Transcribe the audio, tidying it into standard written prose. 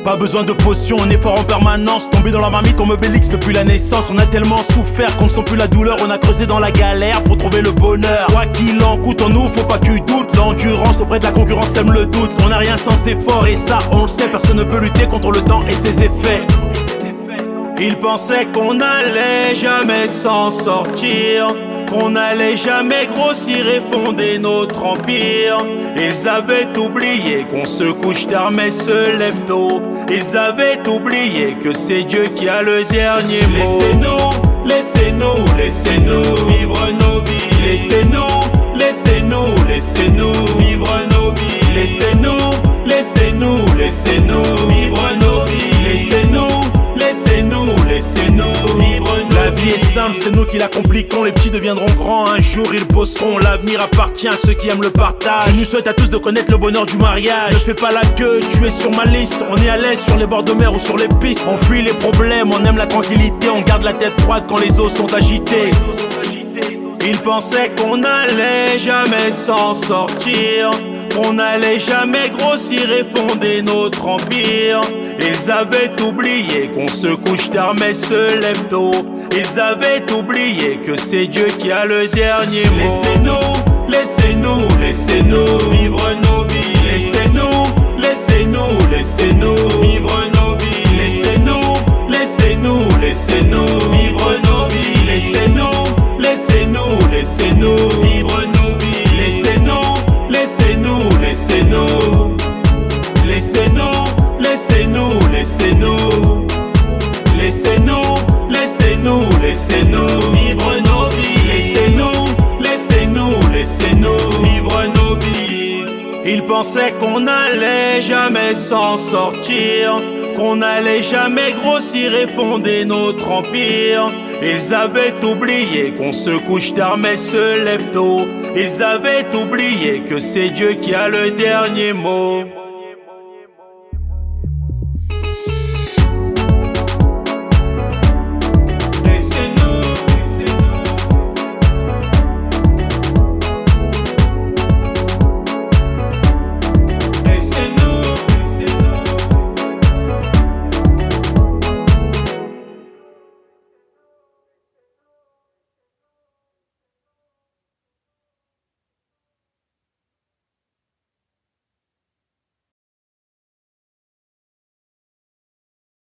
Pas besoin de potion, on est fort en permanence. Tombé dans la marmite comme Obélix depuis la naissance. On a tellement souffert qu'on ne sent plus la douleur. On a creusé dans la galère pour trouver le bonheur. Quoi qu'il en coûte en nous, faut pas que tu doutes. L'endurance auprès de la concurrence sème le doute. On n'a rien sans effort et ça on le sait. Personne ne peut lutter contre le temps et ses effets. Ils pensaient qu'on allait jamais s'en sortir, qu'on allait jamais grossir et fonder notre empire. Ils avaient oublié qu'on se couche tard mais se lève tôt. Ils avaient oublié que c'est Dieu qui a le dernier mot. Laissez-nous, laissez-nous, laissez-nous vivre nos vies. Laissez-nous, laissez-nous, laissez-nous vivre nos vies. Laissez-nous, laissez-nous, laissez-nous vivre nos vies. Laissez-nous, laissez-nous, laissez-nous vivre nos vies. La vie est simple, c'est nous qui la compliquons. Les petits deviendront grands, un jour ils bosseront. L'avenir appartient à ceux qui aiment le partage. Je nous souhaite à tous de connaître le bonheur du mariage. Ne fais pas la queue, tu es sur ma liste. On est à l'aise sur les bords de mer ou sur les pistes. On fuit les problèmes, on aime la tranquillité. On garde la tête froide quand les eaux sont agitées. Ils pensaient qu'on allait jamais s'en sortir, qu'on allait jamais grossir et fonder notre empire. Ils avaient oublié qu'on se couche tard mais se lève tôt. Ils avaient oublié que c'est Dieu qui a le dernier mot. Laissez-nous, laissez-nous, laissez-nous vivre nos vies. Laissez-nous, laissez-nous, laissez-nous vivre nos vies. Laissez-nous, laissez-nous, laissez-nous vivre nos vies. Laissez-nous, laissez-nous, laissez-nous vivre nos vies. Laissez-nous, laissez-nous, laissez-nous. Laissez-nous, laissez-nous, laissez-nous. Laissez-nous, laissez-nous, laissez-nous vivre nos vies. Laissez-nous, laissez-nous, laissez-nous vivre nos vies. Ils pensaient qu'on allait jamais s'en sortir, qu'on allait jamais grossir et fonder notre empire. Ils avaient oublié qu'on se couche tard mais se lève tôt. Ils avaient oublié que c'est Dieu qui a le dernier mot.